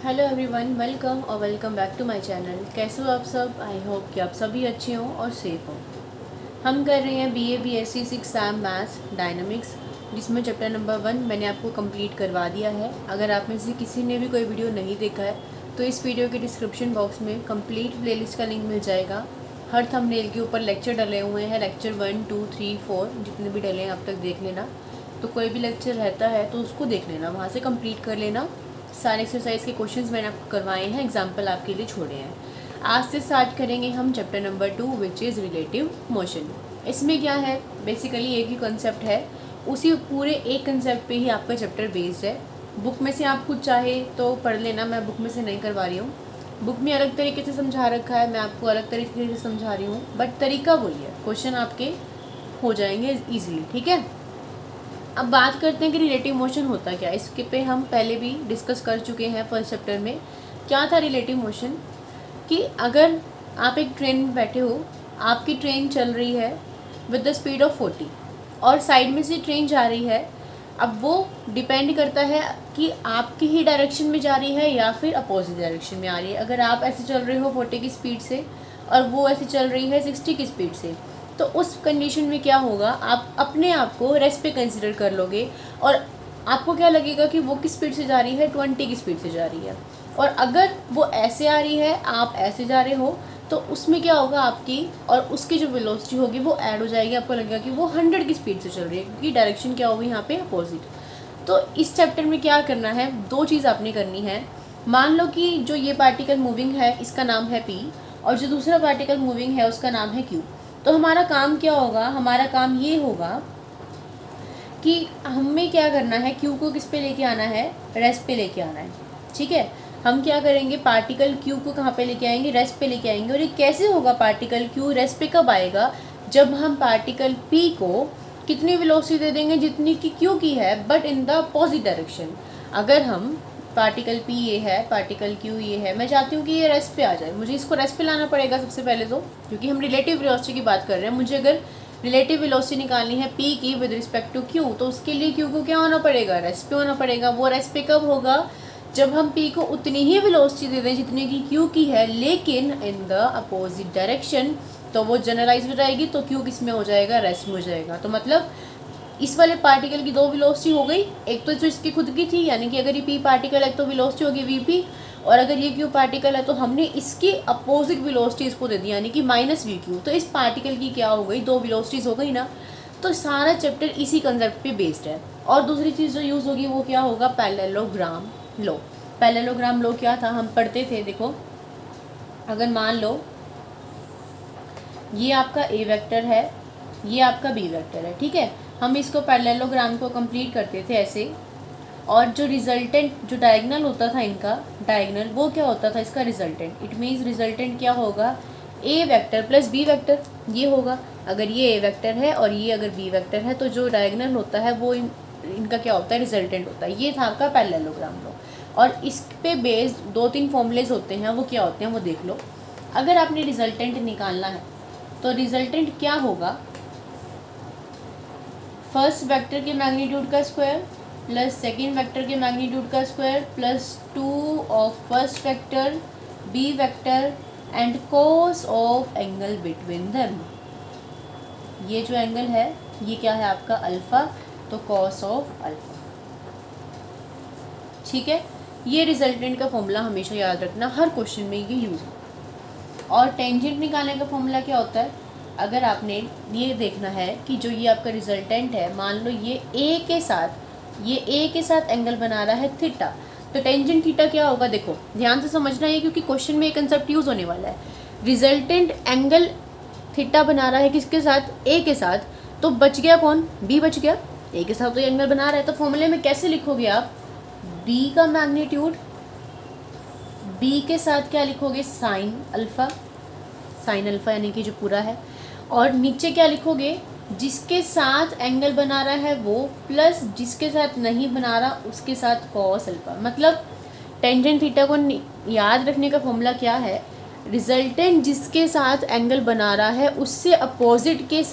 Hello everyone, welcome और welcome back to my channel. कैसे हो आप सब? आई होप कि आप सभी अच्छे हों और सेफ हों। हम कर रहे हैं BA BSc 6 Sam maths dynamics, जिसमें चैप्टर नंबर 1 मैंने आपको कंप्लीट करवा दिया है। अगर आप में से किसी ने भी कोई वीडियो नहीं देखा है तो इस वीडियो के डिस्क्रिप्शन बॉक्स में कंप्लीट प्लेलिस्ट का लिंक मिल जाएगा। हर थंबनेल के ऊपर लेक्चर डले हुए हैं, लेक्चर 1, 2, 3, 4 जितने भी डले हैं अब तक देख लेना। तो कोई भी लेक्चर रहता है तो उसको देख लेना, वहाँ से कंप्लीट कर लेना। सारे एक्सरसाइज के क्वेश्चंस मैंने आपको करवाए हैं, एग्जाम्पल आपके लिए छोड़े हैं। आज से स्टार्ट करेंगे हम chapter number 2 which is relative motion. इसमें क्या है, बेसिकली एक ही कंसेप्ट है, उसी पूरे एक कंसेप्ट पे ही आपका चैप्टर बेस्ड है। बुक में से आप खुद चाहे तो पढ़ लेना, मैं बुक में से नहीं करवा रही हूँ। बुक में अलग तरीके से समझा रखा है, मैं आपको अलग तरीके से समझा रही हूँ, बट तरीका वही है, क्वेश्चन आपके हो जाएंगे ईजिली। ठीक है, अब बात करते हैं कि रिलेटिव मोशन होता क्या है। इसके पे हम पहले भी डिस्कस कर चुके हैं फर्स्ट चैप्टर में। क्या था रिलेटिव मोशन, कि अगर आप एक ट्रेन में बैठे हो, आपकी ट्रेन चल रही है विद द स्पीड ऑफ 40 और साइड में से ट्रेन जा रही है। अब वो डिपेंड करता है कि आपकी ही डायरेक्शन में जा रही है या फिर अपोजिट डायरेक्शन में आ रही है। अगर आप ऐसे चल रहे हो 40 की स्पीड से और वो ऐसे चल रही है 60 की स्पीड से, तो उस कंडीशन में क्या होगा, आप अपने आप को रेस्ट पे कंसिडर कर लोगे और आपको क्या लगेगा कि वो किस स्पीड से जा रही है, 20 की स्पीड से जा रही है। और अगर वो ऐसे आ रही है, आप ऐसे जा रहे हो, तो उसमें क्या होगा, आपकी और उसकी जो वेलोसिटी होगी वो ऐड हो जाएगी। आपको लगेगा कि वो 100 की स्पीड से चल रही है, क्योंकि डायरेक्शन क्या होगी यहाँ पे अपोजिट। तो इस चैप्टर में क्या करना है, दो चीज़ आपने करनी है। मान लो कि जो ये पार्टिकल मूविंग है इसका नाम है P और जो दूसरा पार्टिकल मूविंग है उसका नाम है Q। तो हमारा काम क्या होगा, हमारा काम ये होगा कि हमें क्या करना है, Q को किस पे लेके आना है, रेस्ट पे लेके आना है। ठीक है, हम क्या करेंगे, पार्टिकल Q को कहाँ पे लेके आएंगे, रेस्ट पे लेके आएंगे। और ये कैसे होगा, पार्टिकल Q रेस्ट पे कब आएगा, जब हम पार्टिकल P को कितनी वेलोसिटी दे देंगे जितनी कि Q की है, but in the opposite direction. अगर हम पार्टिकल P ये है, पार्टिकल Q ये है, मैं चाहती हूँ कि ये रेस्ट पे आ जाए, मुझे इसको रेस्ट पे लाना पड़ेगा सबसे पहले तो, क्योंकि हम रिलेटिव वेलोसिटी की बात कर रहे हैं। मुझे अगर रिलेटिव वेलोसिटी निकालनी है P की विद रिस्पेक्ट टू Q, तो उसके लिए Q को क्या होना पड़ेगा, रेस्ट पे होना पड़ेगा। वो रेस्ट पे कब होगा, जब हम P को उतनी ही वेलोसिटी दे दें जितनी कि Q की है, लेकिन इन द अपोजिट डायरेक्शन। तो वो जनरलाइज हो जाएगी, तो Q किस में हो जाएगा, रेस्ट में हो जाएगा। तो मतलब इस वाले पार्टिकल की दो वेलोसिटी हो गई, एक तो जो इसकी खुद की थी, यानी कि अगर ये P पार्टिकल है तो वेलोसिटी होगी VP, और अगर ये Q पार्टिकल है तो हमने इसकी अपोजिट वेलोसिटी इसको दे दी, यानी कि -VQ। तो इस पार्टिकल की क्या हो गई, दो वेलोसिटीज़ हो गई ना। तो सारा चैप्टर इसी कंसेप्ट पे बेस्ड है। और दूसरी चीज़ जो यूज़ होगी वो क्या होगा, पैरेललोग्राम लो। पैरेललोग्राम लो क्या था, हम पढ़ते थे, देखो अगर मान लो ये आपका A वेक्टर है, ये आपका B वेक्टर है, ठीक है, हम इसको पैरेललोग्राम को कंप्लीट करते थे ऐसे। और जो रिजल्टेंट, जो डायगोनल होता था इनका, डायगोनल वो क्या होता था, इसका रिजल्टेंट। इट मीन्स रिजल्टेंट क्या होगा, A vector plus B vector, ये होगा। अगर ये A वेक्टर है और ये अगर B वेक्टर है, तो जो डायगोनल होता है वो इनका क्या होता है, रिजल्टेंट होता है। ये था आपका पैरेललोग्राम लो। और इस पे बेस्ड 2-3 फॉर्मूलेज होते हैं, वो क्या होते हैं वो देख लो। अगर आपने रिजल्टेंट निकालना है तो रिजल्टेंट क्या होगा, फर्स्ट वेक्टर के मैग्नीट्यूड का स्क्वायर प्लस सेकेंड वेक्टर के मैग्नीट्यूड का square plus 2 of first vector B vector and cos of angle between them. ये जो एंगल है ये क्या है आपका अल्फ़ा, तो cos ऑफ अल्फ़ा। ठीक है, ये रिजल्टेंट का फॉर्मूला हमेशा याद रखना, हर क्वेश्चन में ये यूज़ होगा। और टेंजेंट निकालने का फॉर्मूला क्या होता है, अगर आपने ये देखना है कि जो ये आपका रिजल्टेंट है, मान लो ये A के साथ एंगल बना रहा है थीटा, तो टेंजेंट थीटा क्या होगा, देखो ध्यान से समझना है क्योंकि क्वेश्चन में एक कंसेप्ट यूज़ होने वाला है। रिजल्टेंट एंगल थीटा बना रहा है किसके साथ, A के साथ, तो बच गया कौन, B बच गया। A के साथ तो ये एंगल बना रहा है, तो फॉर्मूले में कैसे लिखोगे आप, B का मैग्नीट्यूड B के साथ क्या लिखोगे, साइन अल्फ़ा यानी कि जो पूरा है, और नीचे क्या लिखोगे, जिसके साथ एंगल बना रहा है वो प्लस जिसके साथ नहीं बना रहा उसके साथ कॉस अल्फ़ा। मतलब टेंजेंट थीटा को याद रखने का फॉर्मूला क्या है, रिजल्टेंट जिसके साथ एंगल बना रहा है उससे अपोजिट के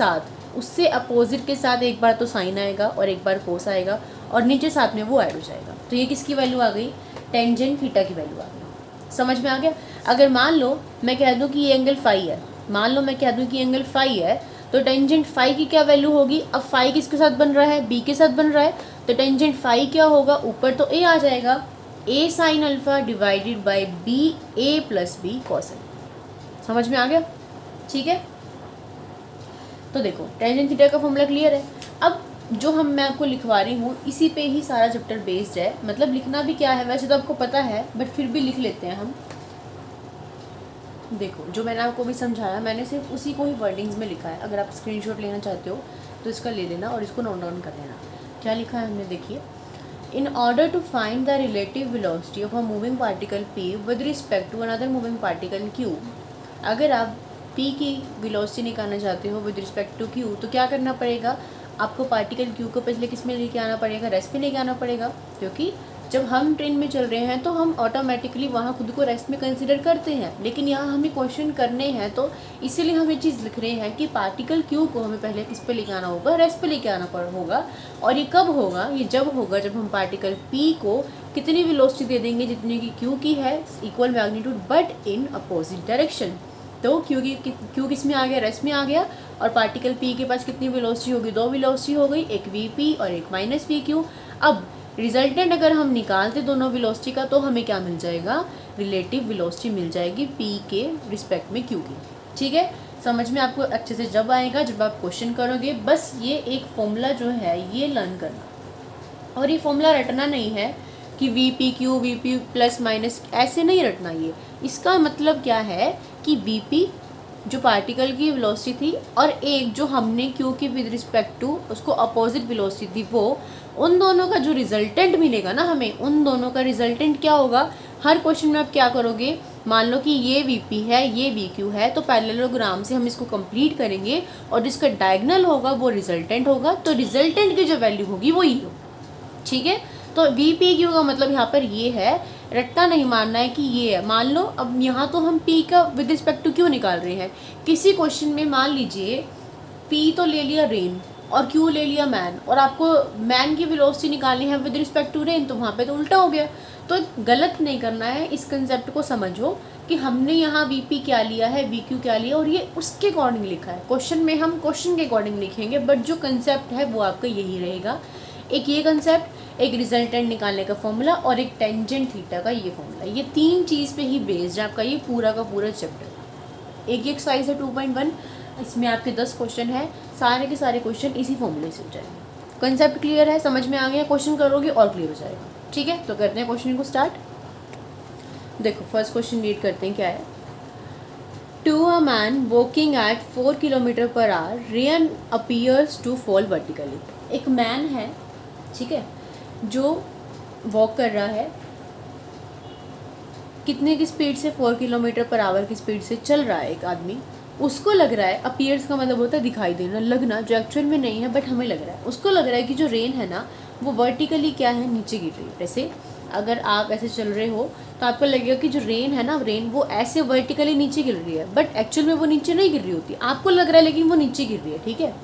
साथ एक बार तो साइन आएगा और एक बार कोस आएगा, और नीचे साथ में वो ऐड हो जाएगा। तो ये किसकी वैल्यू आ गई, टेंजेंट थीटा की वैल्यू आ गई। समझ में आ गया? अगर मान लो मैं कह दूं कि ये एंगल फाई है, मान लो मैं कह दूं कि एंगल फाई है, तो टेंजेंट फाई की क्या वैल्यू होगी? अब फाई किसके साथ बन रहा है? बी के साथ बन रहा है, तो टेंजेंट फाई क्या होगा? ऊपर तो ए आ जाएगा, A sine alpha divided by B A plus B cos alpha. समझ में आ गया? ठीक है, तो देखो टेंजेंट थीटा का फॉर्मूला क्लियर है। अब जो मैं आपको लिखवा रही हूँ इसी पे ही सारा चैप्टर बेस्ड है, मतलब लिखना भी क्या है वैसे तो आपको पता है, बट फिर भी लिख लेते हैं हम। देखो जो मैंने आपको भी समझाया मैंने सिर्फ उसी को ही वर्डिंग्स में लिखा है, अगर आप स्क्रीनशॉट लेना चाहते हो तो इसका ले लेना और इसको नोट डाउन कर लेना। क्या लिखा है हमने, देखिए, in order to find the relative velocity of a moving particle P with respect to another moving particle Q. अगर आप पी की वेलोसिटी निकालना चाहते हो विद रिस्पेक्ट टू क्यू तो क्या करना पड़ेगा? आपको पार्टिकल क्यू को पहले किस में लेके आना पड़ेगा? रेस्ट में लेके आना पड़ेगा, क्योंकि जब हम ट्रेन में चल रहे हैं तो हम ऑटोमेटिकली वहाँ खुद को रेस्ट में कंसिडर करते हैं, लेकिन यहाँ हमें क्वेश्चन करने हैं तो इसीलिए हम ये चीज़ लिख रहे हैं कि पार्टिकल क्यू को हमें पहले किस पे लेके आना होगा? रेस्ट पे लेके आना होगा। और ये कब होगा? ये जब होगा जब हम पार्टिकल पी को कितनी वेलोसिटी दे देंगे जितनी की क्यू की है, equal magnitude but in opposite direction. तो क्यू किस में आ गया? रेस्ट में आ गया। और पार्टिकल पी के पास कितनी वेलोसिटी होगी? दो वेलोसिटी हो गई, एक वी पी और एक माइनस वी क्यू। अब रिजल्टेंट अगर हम निकालते दोनों वेलोसिटी का तो हमें क्या मिल जाएगा? रिलेटिव वेलोसिटी मिल जाएगी पी के रिस्पेक्ट में क्यू की। ठीक है, समझ में आपको अच्छे से जब आएगा जब आप क्वेश्चन करोगे। बस ये एक फॉर्मूला जो है ये लर्न करना, और ये फॉर्मूला रटना नहीं है कि we P Q V P plus minus, ऐसे नहीं रटना। ये इसका मतलब क्या है कि वी पी जो पार्टिकल की वेलोसिटी थी और एक जो हमने क्यू की विद रिस्पेक्ट टू उसको अपोजिट वेलोसिटी थी, वो उन दोनों का जो रिजल्टेंट मिलेगा ना हमें, उन दोनों का रिजल्टेंट क्या होगा? हर क्वेश्चन में आप क्या करोगे? मान लो कि ये वी पी है ये वी क्यू है, तो पैरेललोग्राम से हम इसको कंप्लीट करेंगे और जिसका डायगोनल होगा वो रिजल्टेंट होगा, तो रिजल्टेंट की जो वैल्यू होगी वो ही होगी। ठीक है, तो वी पी क्यू का मतलब यहाँ पर ये है, रट्टा नहीं मानना है कि ये है। मान लो अब यहाँ तो हम पी का विद रिस्पेक्ट टू क्यू निकाल रहे हैं, किसी क्वेश्चन में मान लीजिए पी तो ले लिया रेन और क्यू ले लिया मैन, और आपको मैन की वेलोसिटी निकालनी है विद रिस्पेक्ट टू रेन, तो वहाँ पे तो उल्टा हो गया। तो गलत नहीं करना है, इस कंसेप्ट को समझो कि हमने यहाँ वी पी क्या लिया है, वी क्यू क्या लिया, और ये उसके अकॉर्डिंग लिखा है। क्वेश्चन में हम क्वेश्चन के अकॉर्डिंग लिखेंगे, बट जो कंसेप्ट है वो आपका यही रहेगा। एक ये कंसेप्ट, एक रिजल्टेंट निकालने का फॉर्मूला और एक टेंजेंट थीटा का ये फॉर्मूला, ये तीन चीज़ पे ही बेस्ड है आपका ये पूरा का पूरा चैप्टर। एक एक्सरसाइज है 2.1, इसमें आपके 10 क्वेश्चन है, सारे के सारे क्वेश्चन इसी फॉर्मूले से हो जाएंगे। कंसेप्ट क्लियर है, समझ में आ गया? क्वेश्चन करोगे और क्लियर हो जाएगा। ठीक है, तो करते हैं क्वेश्चन को स्टार्ट। देखो फर्स्ट क्वेश्चन रीड करते हैं क्या है। To a man walking at 4 kilometre per hour rain appears to fall vertically. एक मैन है, ठीक है, जो वॉक कर रहा है, कितने की स्पीड से? 4 किलोमीटर पर आवर की स्पीड से चल रहा है एक आदमी। उसको लग रहा है, अपीयर्स का मतलब होता है दिखाई देना, लगना, जो एक्चुअल में नहीं है बट हमें लग रहा है। उसको लग रहा है कि जो रेन है ना वो वर्टिकली क्या है, नीचे गिर रही है। वैसे अगर आप ऐसे चल रहे हो तो आपको लगेगा कि जो रेन है ना, रेन वो ऐसे वर्टिकली नीचे गिर रही है, बट एक्चुअल में वो नीचे नहीं गिर रही होती। आपको लग रहा है लेकिन वो नीचे गिर रही है। ठीक है,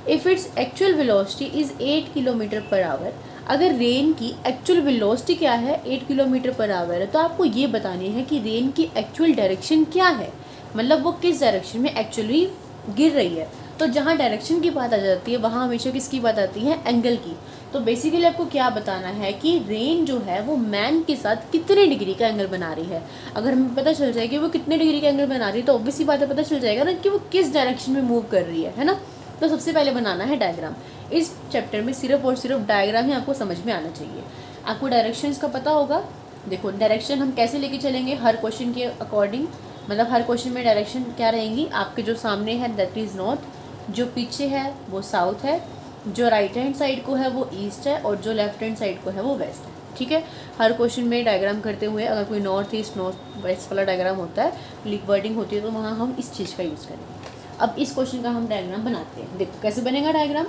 if its actual velocity is 8 kilometre per our, अगर रेन की एक्चुअल वेलोसिटी क्या है, 8 किलोमीटर पर आवर है, तो आपको ये बतानी है कि रेन की एक्चुअल डायरेक्शन क्या है, मतलब वो किस डायरेक्शन में एक्चुअली गिर रही है। तो जहाँ डायरेक्शन की बात आ जाती है वहाँ हमेशा किसकी बात आती है? एंगल की। तो बेसिकली आपको क्या बताना है कि रेन जो है वो मैन के साथ कितने डिग्री का एंगल बना रही है। अगर हमें पता चल जाए कि वो कितने डिग्री का एंगल बना रही है तो ऑब्वियसली बात है, पता चल जाएगा ना कि वो किस डायरेक्शन में मूव कर रही है ना। तो सबसे पहले बनाना है डायग्राम। इस चैप्टर में सिर्फ और सिर्फ डायग्राम ही आपको समझ में आना चाहिए। आपको डायरेक्शंस का पता होगा। देखो डायरेक्शन हम कैसे लेके चलेंगे हर क्वेश्चन के अकॉर्डिंग, मतलब हर क्वेश्चन में डायरेक्शन क्या रहेंगी? आपके जो सामने है दैट इज़ नॉर्थ, जो पीछे है वो साउथ है, जो राइट हैंड साइड को है वो ईस्ट है, और जो लेफ्ट हैंड साइड को है वो वेस्ट है। ठीक है, हर क्वेश्चन में डायग्राम करते हुए अगर कोई नॉर्थ ईस्ट नॉर्थ वेस्ट वाला डायग्राम होता है, वर्डिंग होती है, तो वहाँ हम इस चीज़ का यूज़ करेंगे। अब इस क्वेश्चन का हम डायग्राम बनाते हैं। देखो कैसे बनेगा डायग्राम।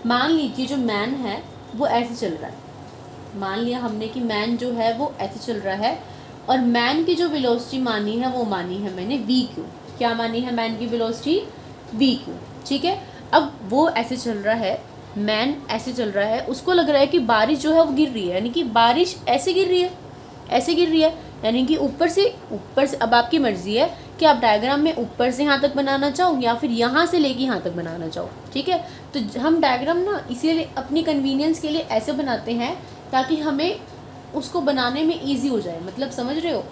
मान लीजिए जो मैन है वो ऐसे चल रहा है, मान लिया हमने कि मैन जो है वो ऐसे चल रहा है, और मैन की जो वेलोसिटी मानी है वो मानी है मैंने वी क्यू। क्या मानी है मैन की वेलोसिटी? We Q. ठीक है, अब वो ऐसे चल रहा है मैन ऐसे चल रहा है, उसको लग रहा है कि बारिश जो है वो गिर रही है, यानी कि बारिश ऐसे गिर रही है, ऐसे गिर रही है, यानी कि ऊपर से। अब आपकी मर्जी है कि आप डायग्राम में ऊपर से यहाँ तक बनाना चाहो या फिर यहाँ से लेके यहाँ तक बनाना चाहो, ठीक है। तो हम डायग्राम ना इसीलिए अपनी कन्वीनियंस के लिए ऐसे बनाते हैं ताकि हमें उसको बनाने में ईजी हो जाए, मतलब समझ रहे हो।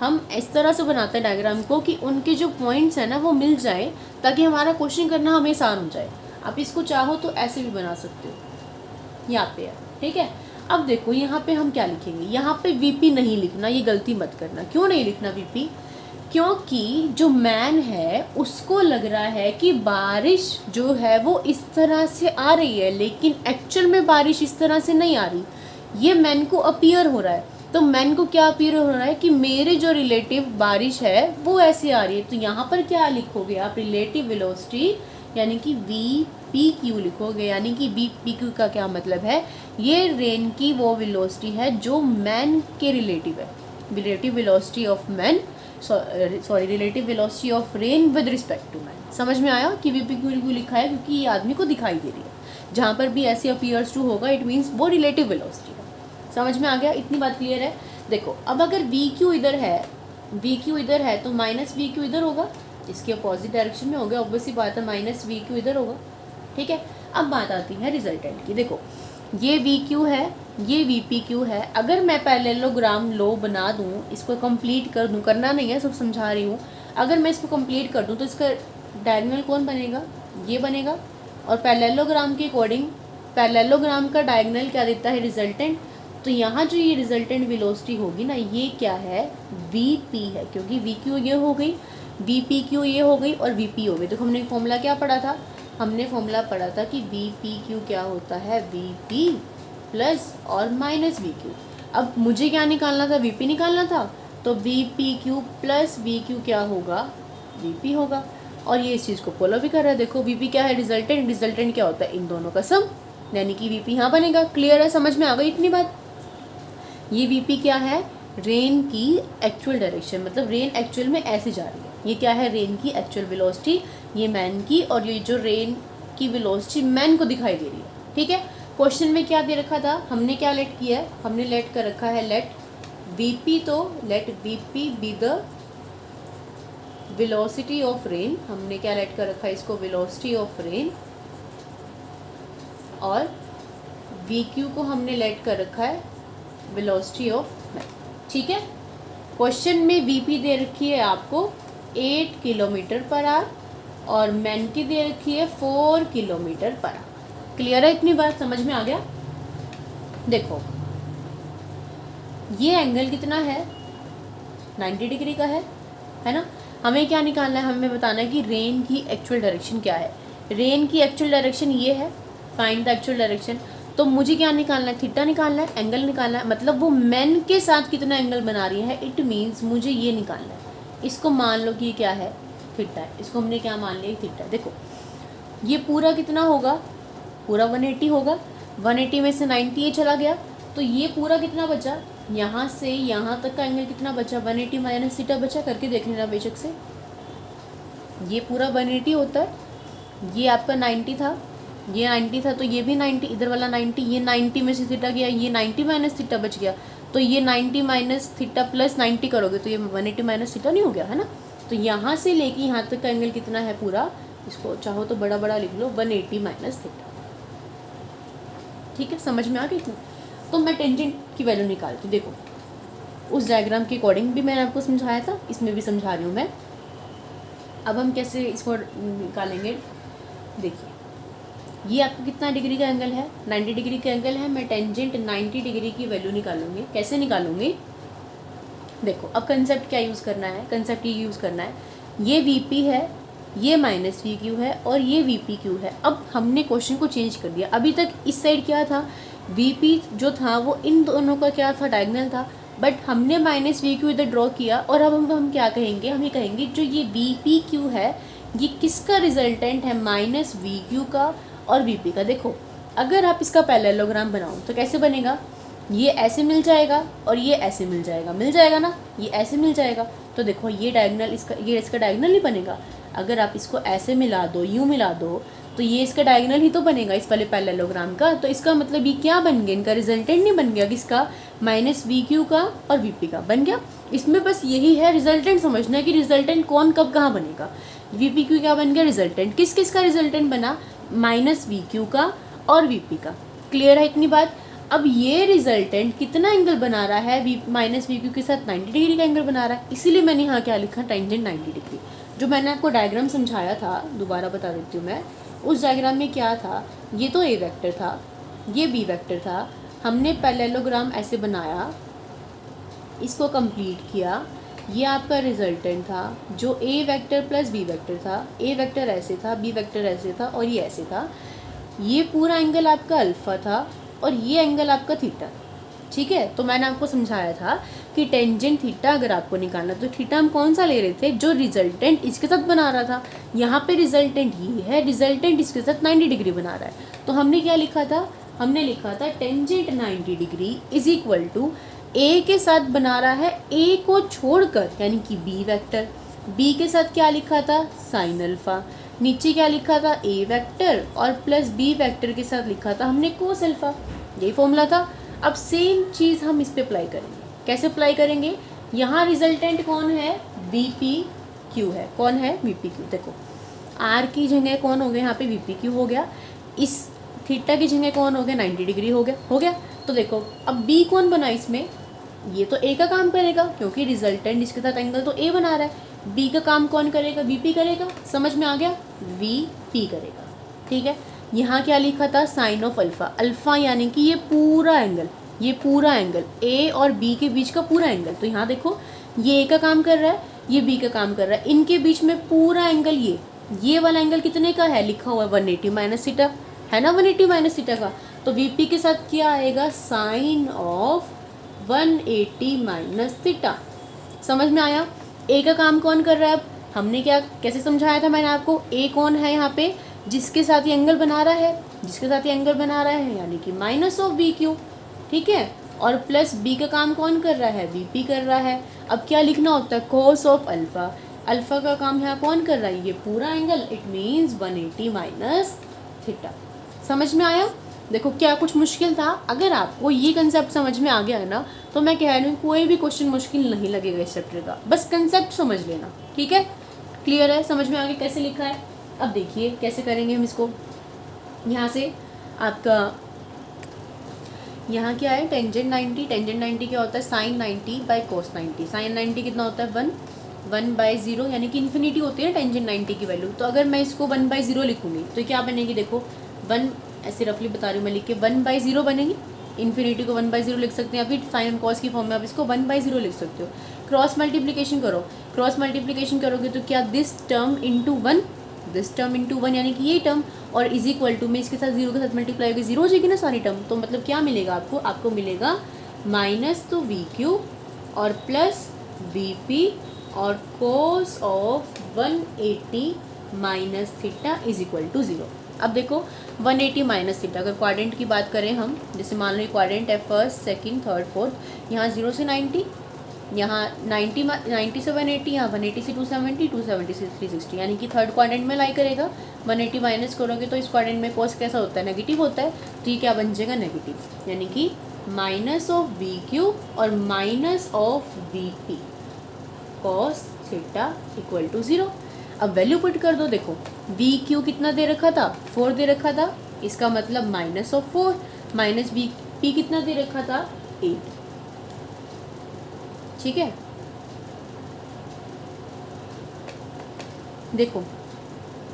हम इस तरह से बनाते हैं डायग्राम को कि उनके जो पॉइंट्स हैं ना वो मिल जाए, ताकि हमारा क्वेश्चन करना हमें आसान हो जाए। आप इसको चाहो तो ऐसे भी बना सकते हो, यहाँ पे है, ठीक है। अब देखो यहाँ पे हम क्या लिखेंगे, यहाँ पे वीपी नहीं लिखना, ये गलती मत करना। क्यों नहीं लिखना वीपी? क्योंकि जो मैन है उसको लग रहा है कि बारिश जो है वो इस तरह से आ रही है, लेकिन एक्चुअल में बारिश इस तरह से नहीं आ रही। ये मैन को अपीयर हो रहा है, तो मैन को क्या अपीयर हो रहा है कि मेरे जो रिलेटिव बारिश है वो ऐसे आ रही है। तो यहाँ पर क्या लिखोगे आप? रिलेटिव वेलोसिटी यानी कि वी पी क्यू लिखोगे, यानी कि वी पी क्यू का क्या मतलब है? ये रेन की वो वेलोसिटी है जो मैन के रिलेटिव है, relative velocity of man, sorry relative velocity of rain with respect to man. समझ में आया कि वी पी क्यू लिखा है क्योंकि ये आदमी को दिखाई दे रही है। जहाँ पर भी ऐसे अपीयर्स टू होगा इट मीन्स वो रिलेटिव वेलोसिटी है। समझ में आ गया? इतनी बात क्लियर है। देखो अब अगर वी क्यू इधर है, वी क्यू इधर है तो माइनस वी क्यू इधर होगा, इसके अपोजिट डायरेक्शन में होगा, ऑब्वियसली बात है, माइनस वी क्यू इधर होगा, ठीक है। अब बात आती है रिजल्टेंट की। देखो ये वी क्यू है, ये वी पी क्यू है। अगर मैं पैरेललोग्राम लो बना दूँ, इसको कंप्लीट कर दूँ, करना नहीं है, सब समझा रही हूँ। अगर मैं इसको कंप्लीट कर दूँ तो इसका डायगोनल कौन बनेगा? ये बनेगा। और पैरेललोग्राम के अकॉर्डिंग पैरेललोग्राम का डायगोनल क्या देता है? रिजल्टेंट। तो यहाँ जो ये रिजल्टेंट वेलोसिटी होगी ना, ये क्या है? वी पी है, क्योंकि वी क्यू ये हो गई, वी पी क्यू ये हो गई और वी पी हो गई। तो हमने फॉर्मूला क्या पढ़ा था? हमने फॉर्मूला पढ़ा था कि वी पी क्यू क्या होता है? वी पी प्लस और माइनस वी क्यू। अब मुझे क्या निकालना था? वी पी निकालना था, तो we P Q plus we Q क्या होगा? वी पी होगा। और ये इस चीज़ को फॉलो भी कर रहा है। देखो वी पी क्या है? रिजल्टेंट। रिजल्टेंट क्या होता है? इन दोनों का सम, यानी कि वी पी यहाँ बनेगा। क्लियर है? समझ में आ गई इतनी बात? ये वी पी क्या है? रेन की एक्चुअल डायरेक्शन, मतलब रेन एक्चुअल में ऐसे जा रही है। ये क्या है? रेन की एक्चुअल वेलोसिटी, ये मैन की, और ये जो रेन की वेलोसिटी मैन को दिखाई दे रही है, ठीक है। क्वेश्चन में क्या दे रखा था? हमने क्या लेट किया है? हमने लेट कर रखा है लेट वी पी, तो let V P be the velocity of rain. हमने क्या लेट कर रखा है इसको? Velocity of rain. और वी क्यू को हमने लेट कर रखा है वेलोसिटी ऑफ मैन, ठीक है। क्वेश्चन में वीपी दे रखी है आपको 8 किलोमीटर पर आवर और मैन की दे रखी है 4 किलोमीटर पर आवर। क्लियर है? इतनी बात समझ में आ गया? देखो ये एंगल कितना है? 90 डिग्री का है ना। हमें क्या निकालना है? हमें बताना है कि रेन की एक्चुअल डायरेक्शन क्या है। रेन की एक्चुअल डायरेक्शन ये है, फाइंड द एक्चुअल डायरेक्शन। तो मुझे क्या निकालना है? थीटा निकालना है, एंगल निकालना है, मतलब वो मैन के साथ कितना एंगल बना रही है। इट मीन्स मुझे ये निकालना है। इसको मान लो कि ये क्या है? थीटा है। इसको हमने क्या मान लिया? थीटा। देखो ये पूरा कितना होगा? पूरा 180 होगा। 180 में से 90 ये चला गया, तो ये पूरा कितना बचा? यहाँ से यहाँ तक का एंगल कितना बचा? 180 माइनस थीटा बचा। करके देख लेना बेशक से। ये पूरा 180 होता है, ये आपका 90 था, ये 90 था, तो ये भी 90, इधर वाला 90, ये 90 में से थीटा गया, ये 90 माइनस थीटा बच गया। तो ये 90 माइनस थीटा प्लस 90 करोगे तो ये 180 माइनस थीटा नहीं हो गया, है ना। तो यहाँ से लेके यहाँ तक का एंगल कितना है पूरा? इसको चाहो तो बड़ा बड़ा लिख लो, 180 माइनस थीटा, ठीक है। समझ में आ गई? तो मैं टेंजेंट की वैल्यू निकालती हूँ। देखो उस डायग्राम के अकॉर्डिंग भी मैंने आपको समझाया था, इसमें भी समझा रही हूँ मैं। अब हम कैसे इसको निकालेंगे? देखिए ये आपका कितना डिग्री का एंगल है? 90 डिग्री का एंगल है। मैं टेंजेंट 90 डिग्री की वैल्यू निकालूंगी। कैसे निकालूंगी? देखो अब कंसेप्ट क्या यूज़ करना है? कंसेप्ट ये यूज़ करना है, ये वी पी है, ये माइनस वी क्यू है और ये वी पी क्यू है। अब हमने क्वेश्चन को चेंज कर दिया। अभी तक इस साइड क्या था? वी पी जो था वो इन दोनों का क्या था? डायगोनल था। बट हमने माइनस वी क्यू इधर ड्रॉ किया और अब हम क्या कहेंगे? हम ये कहेंगे जो ये वी पी क्यू है ये किसका रिजल्टेंट है? माइनस वी क्यू का और वी पी का। देखो अगर आप इसका पैरेललोग्राम बनाओ तो कैसे बनेगा? ये ऐसे मिल जाएगा और ये ऐसे मिल जाएगा, मिल जाएगा ना, ये ऐसे मिल जाएगा। तो देखो ये डायगोनल इसका, ये इसका डायगोनल नहीं बनेगा। अगर आप इसको ऐसे मिला दो, यूँ मिला दो, तो ये इसका डायगोनल ही तो बनेगा इस वाले पैरेललोग्राम का। तो इसका मतलब ये क्या बन गया, इनका रिजल्टेंट नहीं बन गया किसका, माइनस वी क्यू का और वी पी का बन गया। इसमें बस यही है रिजल्टेंट समझना है कि रिजल्टेंट कौन कब कहाँ बनेगा। वी पी क्यू क्या बन गया, रिजल्टेंट किस किस का रिजल्टेंट बना, माइनस वी क्यू का और वी पी का। क्लियर है इतनी बात। अब ये रिजल्टेंट कितना एंगल बना रहा है, वी माइनस वी क्यू के साथ 90 डिग्री का एंगल बना रहा है, इसीलिए मैंने यहाँ क्या लिखा, टेंजेंट 90 डिग्री। जो मैंने आपको डायग्राम समझाया था, दोबारा बता देती हूँ मैं, उस डायग्राम में क्या था, ये तो ए वेक्टर था, ये बी वेक्टर था, हमने पैरेललोग्राम ऐसे बनाया, इसको कंप्लीट किया, ये आपका रिजल्टेंट था जो ए वेक्टर प्लस बी वेक्टर था। ए वेक्टर ऐसे था, बी वेक्टर ऐसे था और ये ऐसे था। ये पूरा एंगल आपका अल्फ़ा था और ये एंगल आपका थीटा। ठीक है, तो मैंने आपको समझाया था कि टेंजेंट थीटा अगर आपको निकालना, तो थीटा हम कौन सा ले रहे थे, जो रिजल्टेंट इसके साथ बना रहा था। यहाँ पे रिजल्टेंट ये है, रिजल्टेंट इसके साथ 90 डिग्री बना रहा है। तो हमने क्या लिखा था, हमने लिखा था tangent 90 degree is equal to A के साथ बना रहा है, ए को छोड़कर, यानी कि बी वेक्टर। बी के साथ क्या लिखा था, साइन अल्फा। नीचे क्या लिखा था, ए वेक्टर और प्लस बी वेक्टर के साथ लिखा था हमने कोस अल्फा। यही फॉर्मूला था। अब सेम चीज़ हम इस पे अप्लाई करेंगे। कैसे अप्लाई करेंगे, यहाँ रिजल्टेंट कौन है, बी पी क्यू है। कौन है, बी पी क्यू। देखो आर की जगह कौन हो गया, यहाँ पे बी पी क्यू हो गया। इस थीटा की जगह कौन हो गया, 90 डिग्री हो गया। तो देखो अब बी कौन बना इसमें, ये तो ए का काम करेगा क्योंकि रिजल्टेंट इसके साथ एंगल तो ए बना रहा है। बी का काम कौन करेगा, बी पी करेगा। समझ में आ गया, वी पी करेगा। ठीक है, यहाँ क्या लिखा था, साइन ऑफ अल्फ़ा। अल्फ़ा यानी कि ये पूरा एंगल ए और बी के बीच का पूरा एंगल। तो यहाँ देखो ये ए का काम कर रहा है, ये बी का काम कर रहा है, इनके बीच में पूरा एंगल ये वाला एंगल कितने का है, लिखा हुआ है 180 माइनस थीटा, है ना, 180 माइनस थीटा का। तो वी पी के साथ क्या आएगा, साइन ऑफ 180 माइनस थीटा। समझ में आया। ए का काम कौन कर रहा है, अब हमने क्या कैसे समझाया था मैंने आपको, ए कौन है यहाँ पे, जिसके साथ ये एंगल बना रहा है, यानी कि माइनस ऑफ बी क्यू। ठीक है, और प्लस बी का काम कौन कर रहा है, बी पी कर रहा है। अब क्या लिखना होता है, कोस ऑफ अल्फ़ा। अल्फ़ा का काम यहाँ कौन कर रहा है, ये पूरा angle, it means 180 minus theta. समझ में आया। देखो क्या कुछ मुश्किल था, अगर आपको ये कंसेप्ट समझ में आ गया है ना, तो मैं कह रही हूँ कोई भी क्वेश्चन मुश्किल नहीं लगेगा इस चैप्टर का, बस कंसेप्ट समझ लेना। ठीक है, क्लियर है, समझ में आ गया कैसे लिखा है। अब देखिए कैसे करेंगे हम इसको। यहाँ से आपका यहाँ क्या है, टेंजेंट 90 क्या होता है, साइन 90 बाई कोस 90। साइन 90 कितना होता है, 1/0, यानी कि इन्फिनिटी होती है ना टेंजेंट 90 की वैल्यू। तो अगर मैं इसको 1/0 लिखूँगी तो क्या बनेगी, देखो 1, ऐसे रफली बता रही हूँ मैं लिख के, 1/0 बनेगी। इन्फिनिटी को 1/0 लिख सकते हैं, या फिर साइन कॉस की फॉर्म में आप इसको 1/0 लिख सकते हो। क्रॉस मल्टीप्लिकेशन करोगे तो क्या, दिस टर्म इंटू 1 यानी कि ये टर्म, और इज इक्वल टू में इसके साथ 0 के साथ मल्टीप्लाई होगी, 0 हो जाएगी ना सारी टर्म। तो मतलब क्या मिलेगा आपको मिलेगा माइनस तो वी क्यू और प्लस वी पी और cos of 180 minus theta is equal to 0। अब देखो 180 माइनस थीटा, अगर क्वाड्रेंट की बात करें हम, जैसे मान लो क्वाड्रेंट है फर्स्ट, सेकंड, थर्ड, फोर्थ, यहाँ 0 से 90, यहाँ 90 से 180, यहाँ 180 से 270, 270 से 360, यानी कि थर्ड क्वाड्रेंट में लाई करेगा। 180 माइनस करोगे तो इस क्वाड्रेंट में कॉस कैसा होता है, नेगेटिव होता है। तो ये क्या बन जाएगा, नेगेटिव, यानी कि माइनस ऑफ वी क्यू और minus of V P cos theta equal to 0। अब वैल्यू पुट कर दो। देखो वी क्यू कितना दे रखा था, 4 दे रखा था, इसका मतलब minus of 4, minus V P कितना दे रखा था, 8। ठीक है, देखो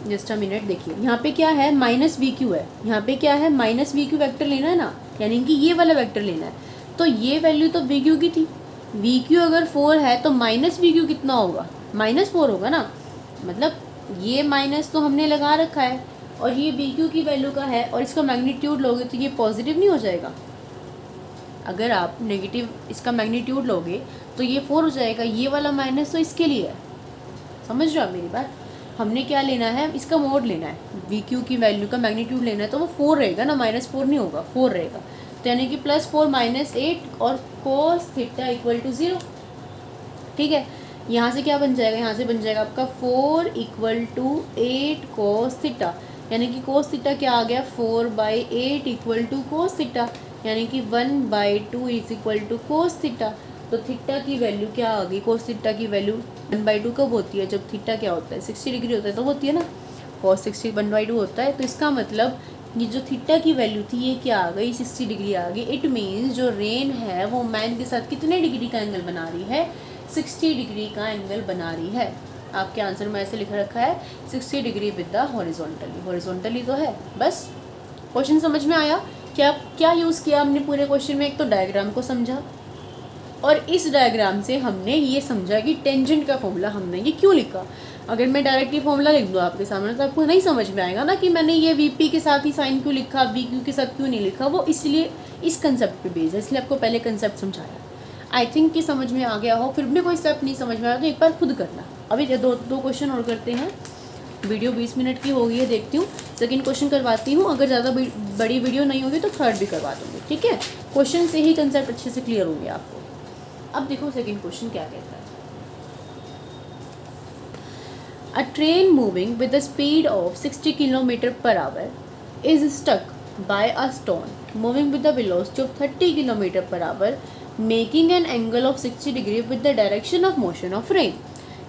जस्ट अ मिनट, देखिए यहाँ पे क्या है, माइनस वी क्यू है, यहाँ पे क्या है, माइनस वी क्यू वैक्टर लेना है ना, यानी कि ये वाला वेक्टर लेना है। तो ये वैल्यू तो वी क्यू की थी, वी क्यू अगर 4 है तो माइनस वी क्यू कितना होगा, -4 होगा ना। मतलब ये माइनस तो हमने लगा रखा है और ये वी क्यू की वैल्यू का है, और इसका मैग्नीट्यूड लोगे तो ये पॉजिटिव नहीं हो जाएगा। अगर आप नेगेटिव इसका मैग्नीट्यूड लोगे तो ये 4 हो जाएगा। ये वाला माइनस तो इसके लिए है, समझ रहे हो आप मेरी बात। हमने क्या लेना है, इसका मोड लेना है, वी क्यू की वैल्यू का मैग्नीट्यूड लेना है, तो वो 4 रहेगा ना, -4 नहीं होगा, 4 रहेगा। तो यानी कि +4 -8 और कोस थीटा इक्वल टू 0। ठीक है, यहाँ से क्या बन जाएगा, यहाँ से बन जाएगा आपका 4 इक्वल टू 8 कोस थीटा। यानी कि कोस थीटा क्या आ गया 4/8 इक्वल टू कोस थीटा, यानी कि 1/2 is equal to cos theta. तो थीटा की वैल्यू क्या आ गई, कोस थीटा की वैल्यू 1/2 कब होती है, जब थीटा क्या होता है 60 डिग्री होता है तो होती है ना, cos 60 1/2 होता है। तो इसका मतलब ये जो थीटा की वैल्यू थी ये क्या आ गई 60 डिग्री आ गई। इट मीन्स जो रेन है वो मैन के साथ कितने डिग्री का एंगल बना रही है, 60 डिग्री का एंगल बना रही है। आपके आंसर में ऐसे लिख रखा है 60 degree with the horizontally, horizontally तो है। बस क्वेश्चन समझ में आया। क्या यूज़ किया हमने पूरे क्वेश्चन में, एक तो डायग्राम को समझा और इस डायग्राम से हमने ये समझा कि टेंजेंट का फॉर्मूला हमने ये क्यों लिखा। अगर मैं डायरेक्टली फॉर्मूला लिख दूँ आपके सामने तो आपको नहीं समझ में आएगा ना कि मैंने ये वीपी के साथ ही साइन क्यों लिखा, वी क्यू के साथ क्यों नहीं लिखा। वो इसलिए इस कंसेप्ट पे बेस्ड है, इसलिए आपको पहले कंसेप्ट समझाया। आई थिंक कि समझ में आ गया हो। फिर भी कोई स्टेप नहीं समझ में आया तो एक बार खुद करना। अभी दो क्वेश्चन और करते हैं। वीडियो 20 मिनट की हो गई है, देखती हूँ सेकंड क्वेश्चन करवाती हूँ। अगर ज़्यादा बड़ी वीडियो नहीं होगी तो थर्ड भी करवा दूँगी, ठीक है। क्वेश्चन से ही कंसेप्ट अच्छे से क्लियर होंगे आपको। अब देखो सेकंड क्वेश्चन क्या कहता है। A train moving with the speed of 60 kilometre per hour is stuck by a stone moving with the velocity of 30 kilometre per hour making an angle of 60 degree with the direction of motion of rain.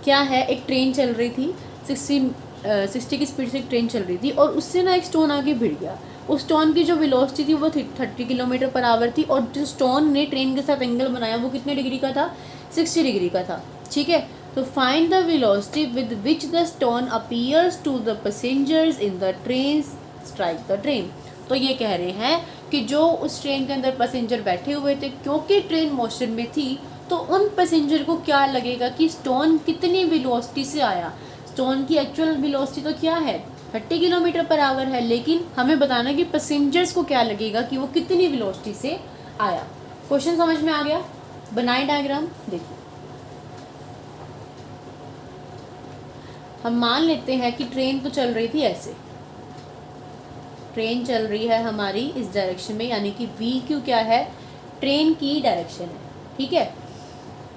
क्या है, एक train चल रही थी 60 की speed से एक train चल रही थी और उससे ना एक स्टोन आगे भिड़ गया। उस स्टोन की जो वेलोसिटी थी वो 30 किलोमीटर पर आवर थी और जो स्टोन ने ट्रेन के साथ एंगल बनाया वो कितने डिग्री का था, 60 डिग्री का था, ठीक है। तो find the velocity with which the stone appears to the passengers in the train strike the train. तो ये कह रहे हैं कि जो उस ट्रेन के अंदर पैसेंजर बैठे हुए थे, क्योंकि ट्रेन मोशन में थी तो उन पैसेंजर को क्या लगेगा कि स्टोन कितनी वेलोसिटी से आया। स्टोन की एक्चुअल वेलोसिटी तो क्या है 30 किलोमीटर पर आवर है, लेकिन हमें बताना कि पैसेंजर्स को क्या लगेगा कि वो कितनी वेलोसिटी से आया। क्वेश्चन समझ में आ गया। बनाए डायग्राम। देखिए हम मान लेते हैं कि ट्रेन तो चल रही थी ऐसे, ट्रेन चल रही है हमारी इस डायरेक्शन में, यानी कि वी क्यू क्या है, ट्रेन की डायरेक्शन है, ठीक है।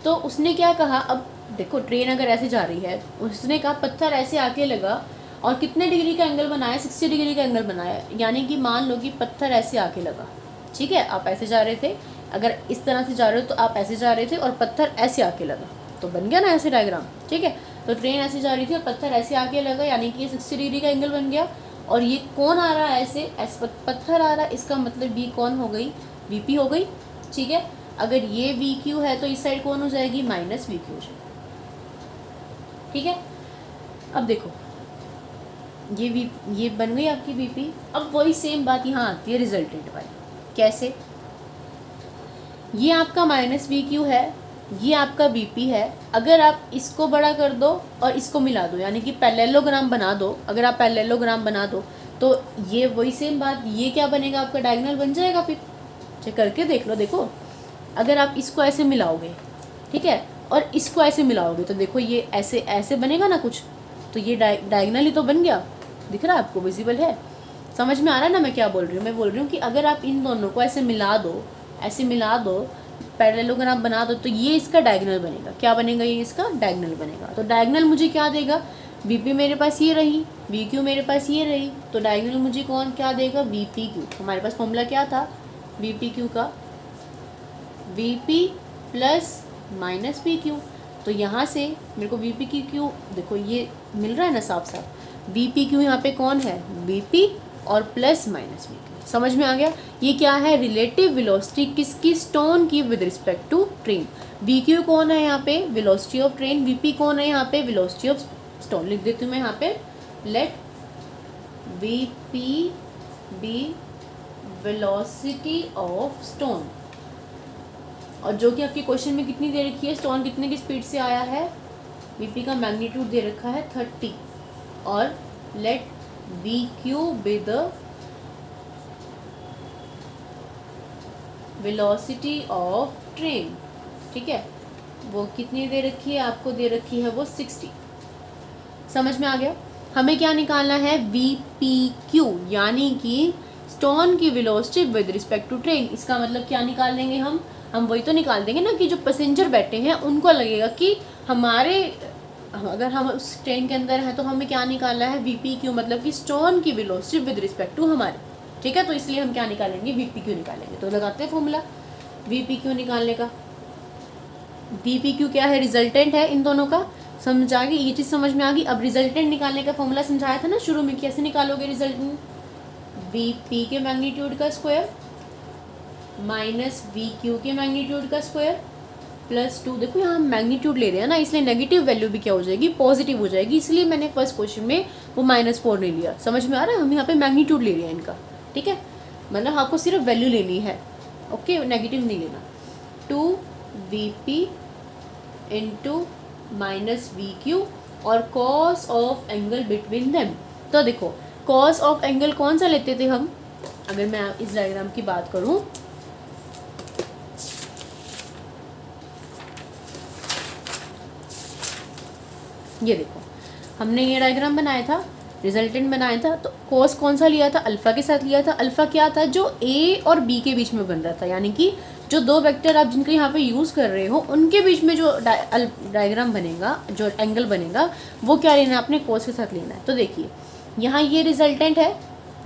तो उसने क्या कहा, अब देखो ट्रेन अगर ऐसे जा रही है, उसने कहा पत्थर ऐसे आके लगा और कितने डिग्री का एंगल बनाया, 60 डिग्री का एंगल बनाया। यानी कि मान लो कि पत्थर ऐसे आके लगा, ठीक है। आप ऐसे जा रहे थे, अगर इस तरह से जा रहे हो तो आप ऐसे जा रहे थे और पत्थर ऐसे आके लगा, तो बन गया ना ऐसे डायग्राम, ठीक है। तो ट्रेन ऐसे जा रही थी और पत्थर ऐसे आके लगा, यानी कि ये 60 डिग्री का एंगल बन गया। और ये कौन आ रहा है, ऐसे पत्थर आ रहा है, इसका मतलब वी कौन हो गई, वीपी हो गई, ठीक है। अगर ये वी क्यू है तो इस साइड कौन हो जाएगी, माइनस वी क्यू हो जाएगी, ठीक है। अब देखो ये बन गई आपकी वीपी। अब वही सेम बात यहाँ आती है रिजल्टेंट बाय। कैसे, ये आपका माइनस वी क्यू है, ये आपका वीपी है। अगर आप इसको बड़ा कर दो और इसको मिला दो, यानी कि पैरेललोग्राम बना दो, अगर आप पैरेललोग्राम बना दो तो ये वही सेम बात, ये क्या बनेगा आपका डायगोनल बन जाएगा। फिर चेक करके देख लो। देखो अगर आप इसको ऐसे मिलाओगे, ठीक है, और इसको ऐसे मिलाओगे तो देखो ये ऐसे ऐसे बनेगा ना कुछ, तो ये डायगोनली तो बन गया, दिख रहा है आपको, विजिबल है। समझ में आ रहा है ना मैं क्या बोल रही हूँ। मैं बोल रही हूँ कि अगर आप इन दोनों को ऐसे मिला दो, ऐसे मिला दो, पैरेललोग्राम बना दो, तो ये इसका डायगोनल बनेगा। क्या बनेगा, ये इसका डायगोनल बनेगा। तो डायगोनल मुझे क्या देगा, वीपी मेरे पास ये रही, वी क्यू मेरे पास ये रही, तो डायगोनल मुझे कौन क्या देगा, वीपी क्यू। हमारे पास फॉर्मूला क्या था वीपी क्यू का, VP plus minus V Q. तो यहाँ से मेरे को वीपी की क्यू, देखो ये मिल रहा है ना साफ साफ, वीपी क्यू यहाँ पे कौन है, वीपी और प्लस माइनस वी क्यू। समझ में आ गया। ये क्या है, रिलेटिव वेलोसिटी किसकी, स्टोन की with respect to train. V Q कौन है यहाँ पे, वेलोसिटी ऑफ ट्रेन, वीपी कौन है यहाँ पे, वेलोसिटी ऑफ स्टोन। लिख देती हूँ मैं यहाँ पे, let V P be velocity of stone. और जो कि आपके क्वेश्चन में कितनी दे रखी है, स्टोन कितने की स्पीड से आया है, वीपी का मैग्नीट्यूड दे रखा है 30, और let V Q be the velocity of train, ठीक है। वो कितनी दे रखी है, आपको दे रखी है वो 60। समझ में आ गया। हमें क्या निकालना है, वीपी क्यू, यानी कि स्टोन की velocity with respect to train. इसका मतलब क्या निकाल लेंगे हम वही तो निकाल देंगे ना कि जो पैसेंजर बैठे हैं उनको लगेगा कि हमारे अगर हम उस ट्रेन के अंदर हैं तो हमें क्या निकालना है, वी पी क्यू, मतलब कि स्टोन की वेलोसिटी विद रिस्पेक्ट टू हमारे, ठीक है। तो इसलिए हम क्या निकालेंगे, वी पी क्यू निकालेंगे। तो लगाते हैं फॉर्मूला वी पी क्यू निकालने का। वी पी क्यू क्या है, रिजल्टेंट है इन दोनों का। समझ आ गई, ये चीज़ समझ में आ गई। अब रिजल्टेंट निकालने का फॉर्मूला समझाया था ना शुरू में, कैसे निकालोगे रिजल्टेंट, वी पी के मैग्नीट्यूड का स्क्वायर माइनस वी क्यू के मैग्नीट्यूड का स्क्वायर प्लस 2। देखो यहाँ हम मैग्नीट्यूड ले रहे हैं ना, इसलिए नेगेटिव वैल्यू भी क्या हो जाएगी, पॉजिटिव हो जाएगी, इसलिए मैंने फर्स्ट क्वेश्चन में वो -4 नहीं लिया। समझ में आ रहा है, हम यहाँ पे मैग्नीट्यूड ले रहे हैं इनका, ठीक है। मतलब आपको सिर्फ वैल्यू लेनी है, ओके, नेगेटिव नहीं लेना। 2VP into minus V Q और cos of angle between them. तो देखो कॉस ऑफ एंगल कौन सा लेते थे हम, अगर मैं इस डायग्राम की बात करूं, ये देखो हमने ये डायग्राम बनाया था, रिजल्टेंट बनाया था, तो कॉस कौन सा लिया था, अल्फा के साथ लिया था। अल्फा क्या था, जो ए और बी के बीच में बन रहा था, यानी कि जो दो वेक्टर आप जिनके यहाँ पे यूज़ कर रहे हो उनके बीच में जो डायग्राम बनेगा, जो एंगल बनेगा, वो क्या लेना है, अपने कॉस के साथ लेना है। तो देखिए यहाँ ये रिजल्टेंट है,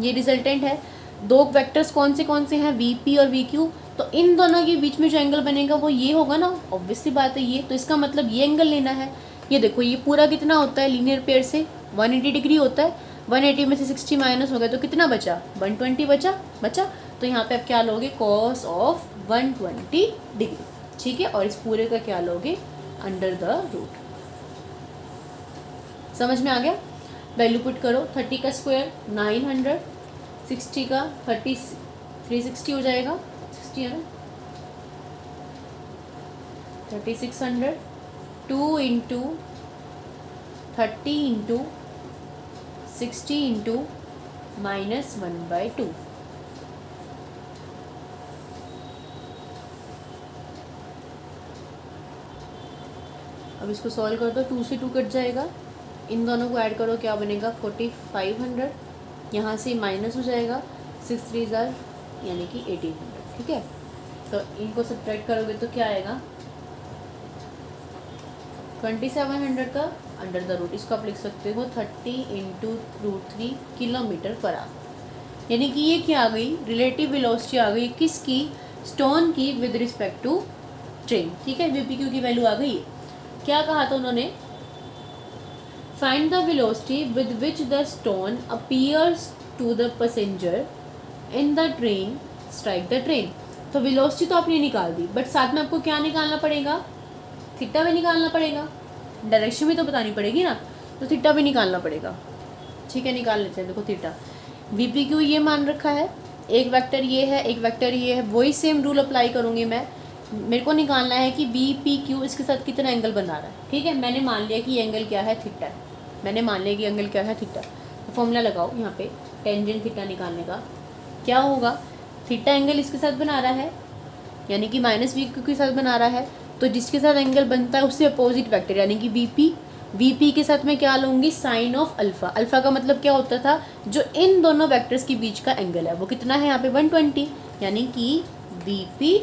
ये रिजल्टेंट है। दो वेक्टर्स कौन से हैं, वी पी और वी क्यू। तो इन दोनों के बीच में जो एंगल बनेगा वो ये होगा ना, ऑब्वियसली बात है ये। तो इसका मतलब ये एंगल लेना है। ये देखो ये पूरा कितना होता है, लीनियर पेयर से 180 डिग्री होता है। 180 में से 60 माइनस हो गया तो कितना बचा, 120 बचा। तो यहाँ पे आप क्या लोगे, कॉस ऑफ 120 डिग्री, ठीक है। और इस पूरे का क्या लोगे, अंडर द रूट। समझ में आ गया। वैल्यू पुट करो, 30 का स्क्वायर 900, 60 का 360 हो जाएगा, 60 है ना, 3600। 2 इंटू 30 इंटू 60 इंटू -1/2। अब इसको सॉल्व कर दो, 2 से 2 कट जाएगा, इन दोनों को ऐड करो, क्या बनेगा 4500। यहाँ से माइनस हो जाएगा, 6 3 जार यानी कि 1800, ठीक है। तो इनको सब्ट्रैक्ट करोगे तो क्या आएगा, 2700 का अंडर द रूट। इसको आप लिख सकते हो 30 इंटू √3 किलोमीटर पर आवर। यानी कि ये क्या आ गई, रिलेटिव वेलोसिटी आ गई किसकी, स्टोन की विद रिस्पेक्ट टू ट्रेन, ठीक है। वीपीक्यू की वैल्यू आ गई। क्या कहा था उन्होंने, find the velocity with which the stone appears to the passenger in the train strike the train. तो वेलोसिटी तो आपने निकाल दी, बट साथ में आपको क्या निकालना पड़ेगा, थीटा भी निकालना पड़ेगा, डायरेक्शन भी तो बतानी पड़ेगी ना, तो थीटा भी निकालना पड़ेगा, ठीक है। निकाल लेते हैं। देखो थीटा, वी क्यू ये मान रखा है, एक वेक्टर ये है, एक वेक्टर ये है, वही सेम रूल अप्लाई करूँगी मैं। मेरे को निकालना है कि वी पी क्यू इसके साथ कितना एंगल बना रहा है, ठीक है। मैंने मान लिया कि एंगल क्या है, थीटा। मैंने मान लिया कि एंगल क्या है, थीटा। तो फॉर्मूला लगाओ यहाँ पे, टेंजेंट थीटा निकालने का। क्या होगा, थीटा एंगल इसके साथ बना रहा है, यानी कि -वी क्यू के साथ बना रहा है, तो जिसके साथ एंगल बनता है उससे अपोजिट वेक्टर, यानी कि वीपी के साथ मैं क्या लूँगी, साइन ऑफ अल्फा। अल्फा का मतलब क्या होता था, जो इन दोनों वेक्टर्स के बीच का एंगल है वो कितना है, यहाँ पे 120, यानी कि वीपी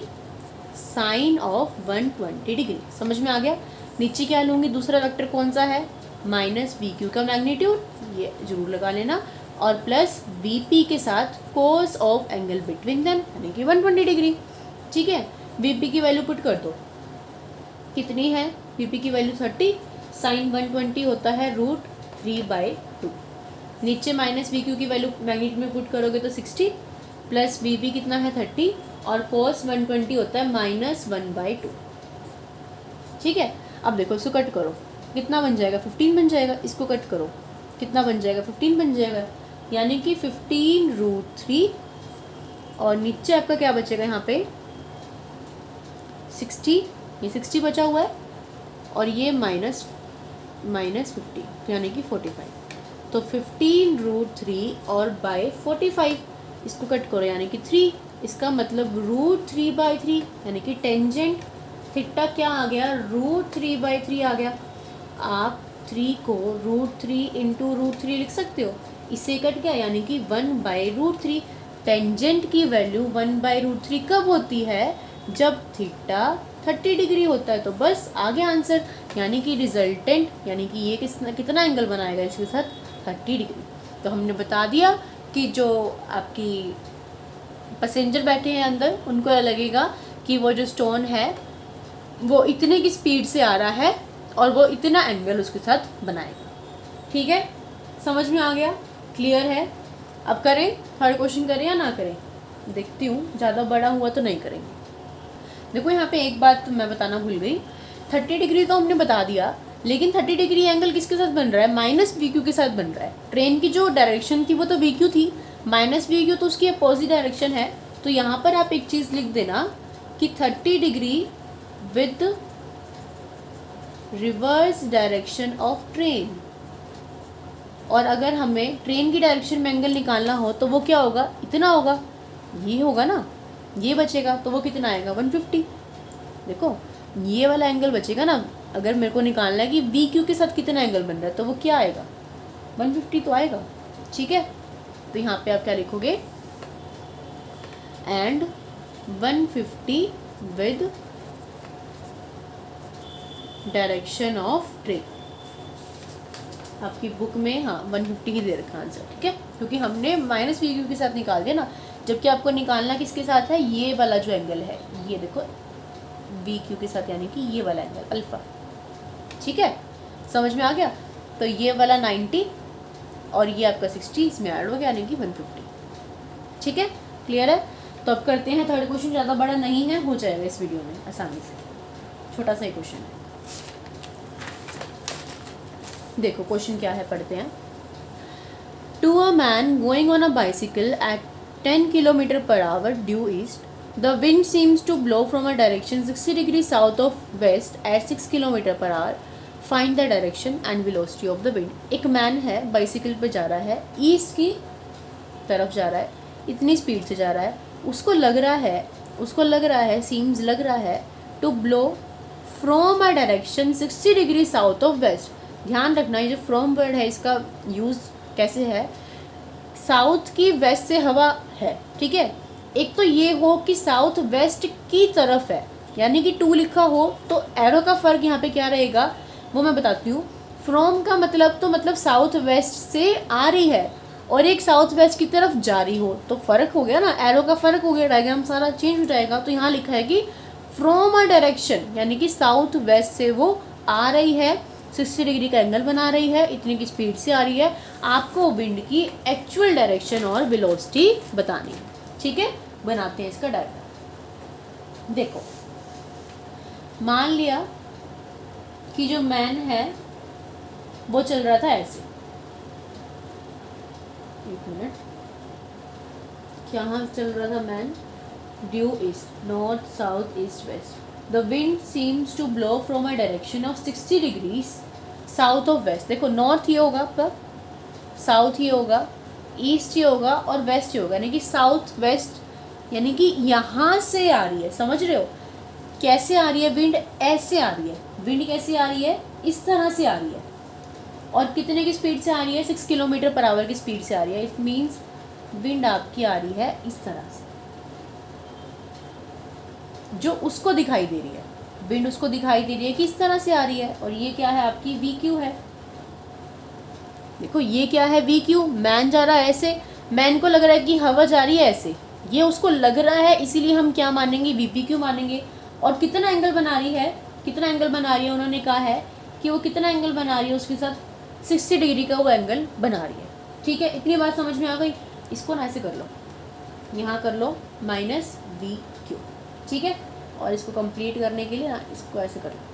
साइन ऑफ 120 डिग्री। समझ में आ गया। नीचे क्या लूँगी, दूसरा वेक्टर कौन सा है, -वी का मैग्नीट्यूड, ये जरूर लगा लेना, और प्लस वीपी के साथ cos of angle between them, यानी कि 120 डिग्री, ठीक है। वीपी की वैल्यू पुट कर दो, कितनी है, वीपी की वैल्यू 30, साइन 120 होता है √3/2। नीचे -वी की वैल्यू मैग्नीट्यूड में पुट करोगे तो 60, प्लस वीपी कितना है 30, और कोस 120 होता है -1/2, ठीक है। अब देखो इसको कट करो, कितना बन जाएगा, 15 बन जाएगा। इसको कट करो, कितना बन जाएगा, 15 बन जाएगा, यानी कि 15√3, और नीचे आपका क्या बचेगा, यहाँ पे 60, ये 60 बचा हुआ है, और ये -50, यानी कि 45। तो 15√3 और बाय 45, इसको कट करो यानी कि 3, इसका मतलब √3/3, यानी कि टेंजेंट थीटा क्या आ गया, √3/3 आ गया। आप 3 को √3 इंटू √3 लिख सकते हो, इससे कट गया, यानी कि 1/√3। टेंजेंट की वैल्यू 1/√3 कब होती है, जब थीटा 30 डिग्री होता है, तो बस आगे आंसर, यानी कि रिजल्टेंट, यानी कि ये कितना एंगल बनाएगा इसके साथ 30 डिग्री। तो हमने बता दिया कि जो आपकी पैसेंजर बैठे हैं अंदर उनको लगेगा कि वो जो स्टोन है वो इतने की स्पीड से आ रहा है और वो इतना एंगल उसके साथ बनाएगा। ठीक है, समझ में आ गया, क्लियर है। अब करें थर्ड क्वेश्चन, करें या ना करें, देखती हूँ, ज़्यादा बड़ा हुआ तो नहीं करेंगे। देखो यहाँ पे एक बात मैं बताना भूल गई, 30 डिग्री तो हमने बता दिया, लेकिन 30 डिग्री एंगल किसके साथ बन रहा है, माइनस वी क्यू के साथ बन रहा है। ट्रेन की जो डायरेक्शन थी वो तो वी क्यू थी, माइनस वी क्यू तो उसकी अपोजिट डायरेक्शन है। तो यहाँ पर आप एक चीज़ लिख देना कि 30 degree with reverse direction of train. और अगर हमें ट्रेन की डायरेक्शन में एंगल निकालना हो तो वो क्या होगा, इतना होगा, ये होगा ना, ये बचेगा, तो वो कितना आएगा 150। देखो ये वाला एंगल बचेगा ना, अगर मेरे को निकालना है कि वी क्यू के साथ कितना एंगल बन रहा है तो वो क्या आएगा 150 तो आएगा। ठीक है, तो यहाँ पे आप क्या लिखोगे, and 150 with direction of train. आपकी बुक में हाँ 150 ही दे रखा आंसर। ठीक है, क्योंकि हमने माइनस वी क्यू के साथ निकाल दिया ना, जबकि आपको निकालना किसके साथ है, ये वाला जो एंगल है, ये देखो वी क्यू के साथ, यानी कि ये वाला एंगल अल्फा। ठीक है, समझ में आ गया। तो ये वाला 90 और ये आपका 60 इसमें ऐड हो गया, यानी कि 150। ठीक है, क्लियर है। तो अब करते हैं थर्ड क्वेश्चन, ज़्यादा बड़ा नहीं है, हो जाएगा इस वीडियो में आसानी से, छोटा सा ही क्वेश्चन है। देखो क्वेश्चन क्या है, पढ़ते हैं। To a man going on a bicycle at 10 kilometre per hour due east, the wind seems to blow from a direction 60 degrees south of west at 6 kilometre per our, find the direction and velocity of the wind. एक man है, bicycle पे जा रहा है, east की तरफ जा रहा है, इतनी स्पीड से जा रहा है, उसको लग रहा है सीम्स लग रहा है to blow from a direction 60 degree south of west. ध्यान रखना ये जो फ्रॉम वर्ड है इसका यूज़ कैसे है, साउथ की वेस्ट से हवा है। ठीक है, एक तो ये हो कि साउथ वेस्ट की तरफ है, यानी कि 2 लिखा हो तो एरो का फ़र्क यहाँ पे क्या रहेगा वो मैं बताती हूँ। फ्रॉम का मतलब साउथ वेस्ट से आ रही है और एक साउथ वेस्ट की तरफ जा रही हो, तो फ़र्क हो गया ना, एरो का फ़र्क हो गया, डायग्राम सारा चेंज हो जाएगा। तो यहाँ लिखा है कि फ्रॉम अ डायरेक्शन, यानी कि साउथ वेस्ट से वो आ रही है, 60 डिग्री का एंगल बना रही है, इतनी की स्पीड से आ रही है। आपको विंड की एक्चुअल डायरेक्शन और वेलोसिटी बतानी है। ठीक है, बनाते हैं इसका डायग्राम। देखो मान लिया कि जो मैन है वो चल रहा था ऐसे, एक मिनट, क्या चल रहा था man, due east, north south east west, the wind seems to blow from a direction of 60 degrees south of west. देखो नॉर्थ ये होगा आपका, साउथ ये होगा, ईस्ट ये होगा और वेस्ट ये होगा, यानी कि साउथ वेस्ट, यानी कि यहाँ से आ रही है। समझ रहे हो कैसे आ रही है विंड, ऐसे आ रही है विंड, कैसे आ रही है, इस तरह से आ रही है, और कितने की स्पीड से आ रही है, 6 किलोमीटर पर आवर की स्पीड से आ रही है। इट मीन्स विंड आपकी आ रही है इस तरह से, जो उसको दिखाई दे रही है, विंड उसको दिखाई दे रही है कि इस तरह से आ रही है। और ये क्या है आपकी वी क्यू है। देखो ये क्या है वी क्यू, मैन जा रहा है ऐसे, मैन को लग रहा है कि हवा जा रही है ऐसे, ये उसको लग रहा है, इसीलिए हम क्या मानेंगे, वीपी क्यू मानेंगे। और कितना एंगल बना रही है, कितना एंगल बना रही है, उन्होंने कहा है कि वो कितना एंगल बना रही है, उसके साथ 60 डिग्री का वो एंगल बना रही है। ठीक है, इतनी बात समझ में आ गई। इसको ना ऐसे कर लो, यहाँ कर लो माइनस वी क्यू। ठीक है, और इसको कंप्लीट करने के लिए ना इसको ऐसे कर लो।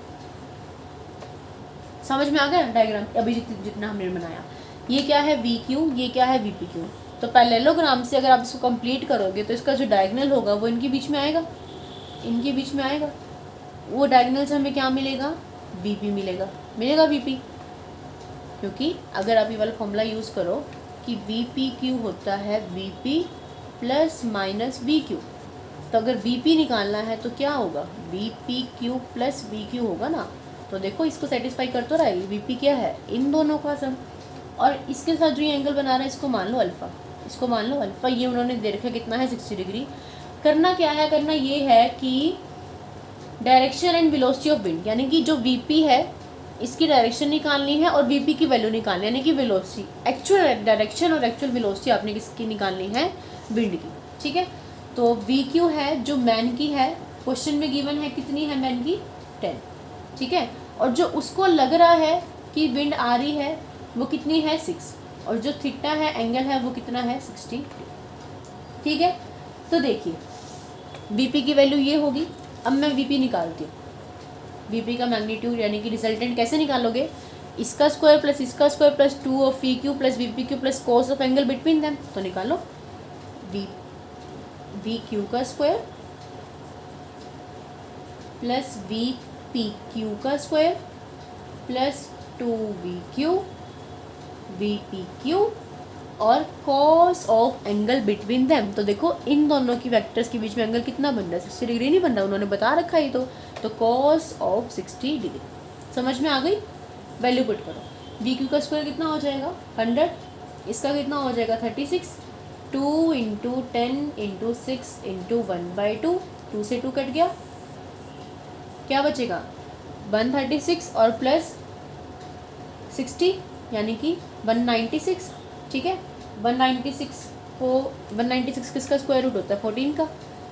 समझ में आ गया डायग्राम अभी जितना हमने बनाया। ये क्या है वी क्यू, ये क्या है वीपी क्यू। तो पैरेललोग्राम से अगर आप इसको कंप्लीट करोगे तो इसका जो डायगोनल होगा वो इनके बीच में आएगा, इनके बीच में आएगा। वो डायगोनल से हमें क्या मिलेगा, वीपी मिलेगा वीपी, क्योंकि अगर आप ये वाला फॉर्मूला यूज़ करो कि वीपी क्यू होता है VP plus minus V Q, तो अगर वीपी निकालना है तो क्या होगा, VP Q plus we Q होगा ना। तो देखो इसको सेटिस्फाई कर तो रहा है, वीपी क्या है, इन दोनों का सम, और इसके साथ जो ये एंगल बना रहा है इसको मान लो अल्फ़ा, इसको मान लो अल्फ़ा। ये उन्होंने दे रखा कितना है 60 डिग्री। करना क्या है, करना ये है कि direction and velocity of wind, यानी कि जो वीपी है इसकी डायरेक्शन निकालनी है और वीपी की वैल्यू निकालनी है, यानी कि वेलोसिटी, एक्चुअल डायरेक्शन और एक्चुअल वेलोसिटी आपने किसकी निकालनी है, विंड की। ठीक है, तो वी क्यू है जो मैन की है, क्वेश्चन में गिवन है कितनी है मैन की, 10। ठीक है, और जो उसको लग रहा है कि विंड आ रही है वो कितनी है, 6, और जो थीटा है एंगल है वो कितना है, 60। ठीक है, तो देखिए वीपी की वैल्यू ये होगी। अब मैं वीपी निकालती हूँ, वीपी का मैग्नीट्यूड यानी कि रिजल्टेंट कैसे निकालोगे, इसका square plus 2 of V Q plus VP Q plus cos of angle between them, तो निकालो वी क्यू का square plus V P Q का square plus 2 V P Q और cos of angle between them. तो देखो इन दोनों की vectors के बीच में एंगल कितना बन रहा है, 60 डिग्री नहीं बन रहा, उन्होंने बता रखा ही तो कॉस ऑफ 60 डिग्री। समझ में आ गई, वैल्यू पुट करो। वी क्यू का स्क्वायर कितना हो जाएगा 100, इसका कितना हो जाएगा 36, 2 इंटू 10 इंटू 6 इंटू 1/2, 2 से 2 कट गया, क्या बचेगा 136 और प्लस 60 यानी कि 196। ठीक है, 196 किसका स्क्वायर रूट होता है, 14 का।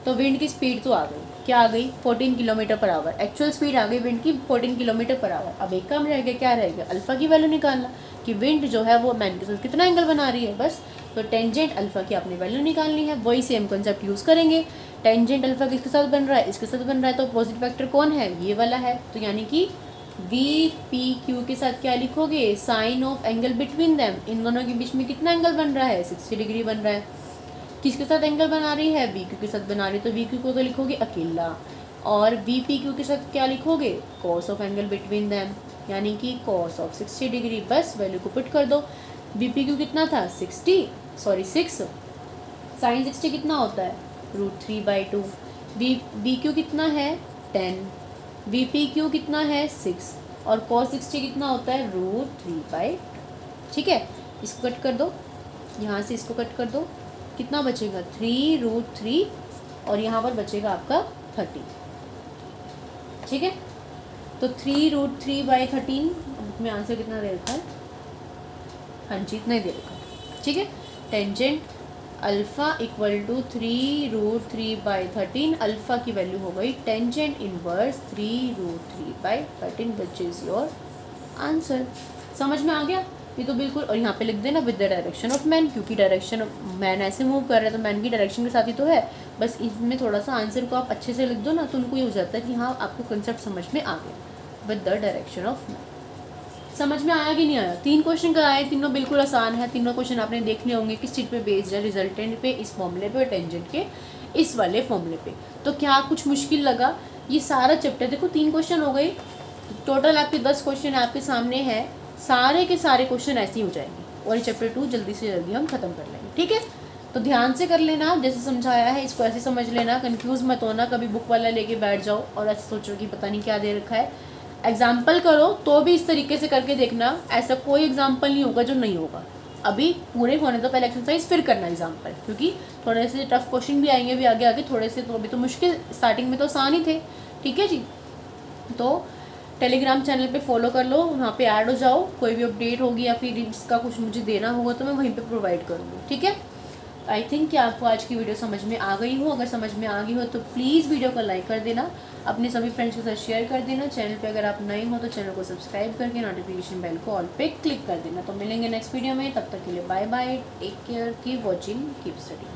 तो विंड की स्पीड तो आ गई, क्या आ गई 14 kilometre per our, actual speed आ गई विंड की 14 किलोमीटर पर आवर। अब एक काम रह गया, क्या रहेगा, अल्फा की वैल्यू निकालना कि विंड जो है वो मैन के साथ कितना एंगल बना रही है, बस। तो टेंजेंट अल्फा की आपने वैल्यू निकालनी है, वही सेम कंसेप्ट यूज़ करेंगे। टेंजेंट अल्फा किसके साथ बन रहा है, इसके साथ बन रहा है, तो अपोजिट वेक्टर कौन है, ये वाला है। तो यानी कि वी पी क्यू के साथ क्या लिखोगे, sine of angle between them, इन दोनों के बीच में कितना एंगल बन रहा है, 60 डिग्री बन रहा है। किसके साथ एंगल बना रही है, वी क्यू के साथ बना रही है, तो वी क्यू को तो लिखोगे अकेला, और वी पी क्यू के साथ क्या लिखोगे, cos of angle between them, यानी कि कॉस ऑफ 60 डिग्री। बस वैल्यू को पुट कर दो। वी पी क्यू कितना था 6, साइन 60 कितना होता है √3/2, वी क्यू कितना है 10, वी पी क्यू कितना है 6, और cos 60 कितना होता है √3/2। ठीक है, इसको कट कर दो, यहाँ से इसको कट कर दो, कितना बचेगा 3√3, और यहाँ पर बचेगा आपका 30। ठीक है, तो 3√3/13 में आंसर कितना दे रखा है, हाँ जी इतना ही दे रखा है। ठीक है, tangent alpha equal to 3√3/13, alpha की वैल्यू हो गई tangent inverse 3√3/13 which is your answer. समझ में आ गया, ये तो बिल्कुल। और यहाँ पे लिख देना with the direction of man, क्योंकि डायरेक्शन मैन ऐसे मूव कर रहा है तो मैन की डायरेक्शन के साथ ही तो है। बस इसमें थोड़ा सा आंसर को आप अच्छे से लिख दो ना, तो उनको ये हो जाता है कि हाँ आपको कंसेप्ट समझ में आ गया, with the direction of man. समझ में आया कि नहीं आया, 3 क्वेश्चन कराए, तीनों बिल्कुल आसान है। तीनों क्वेश्चन आपने देखने होंगे किस चीज़ पे बेस्ड है, रिजल्टेंट पे, इस फॉर्मूले पे, और टेंजेंट के इस वाले फॉर्मूले पे। तो क्या कुछ मुश्किल लगा, ये सारा चैप्टर देखो 3 क्वेश्चन हो गए, टोटल आपके 10 क्वेश्चन आपके सामने है, सारे के सारे क्वेश्चन ऐसे ही हो जाएंगे, और ये चैप्टर 2 जल्दी से जल्दी हम खत्म कर लेंगे। ठीक है, तो ध्यान से कर लेना, जैसे समझाया है इसको ऐसे समझ लेना, कंफ्यूज मत होना, कभी बुक वाला लेके बैठ जाओ और ऐसे सोचो कि पता नहीं क्या दे रखा है। एग्जाम्पल करो तो भी इस तरीके से करके देखना, ऐसा कोई एग्जाम्पल नहीं होगा जो नहीं होगा। अभी पूरे होने तो पहले एक्सरसाइज फिर करना एग्जाम्पल, क्योंकि थोड़े से टफ क्वेश्चन भी आएंगे भी आगे आगे, थोड़े से तो अभी तो मुश्किल, स्टार्टिंग में तो आसान ही थे। ठीक है जी, तो टेलीग्राम चैनल पे फॉलो कर लो, वहाँ पे ऐड हो जाओ, कोई भी अपडेट होगी या फिर इसका कुछ मुझे देना होगा तो मैं वहीं पे प्रोवाइड करूँगी। ठीक है, आई थिंक कि आपको आज की वीडियो समझ में आ गई हो। अगर समझ में आ गई हो तो प्लीज़ वीडियो को लाइक कर देना, अपने सभी फ्रेंड्स के साथ शेयर कर देना। चैनल पे अगर आप नए हो तो चैनल को सब्सक्राइब करके नोटिफिकेशन बेल को ऑल पे क्लिक कर देना। तो मिलेंगे नेक्स्ट वीडियो में, तब तक के लिए bye bye, take care, keep watching, keep study.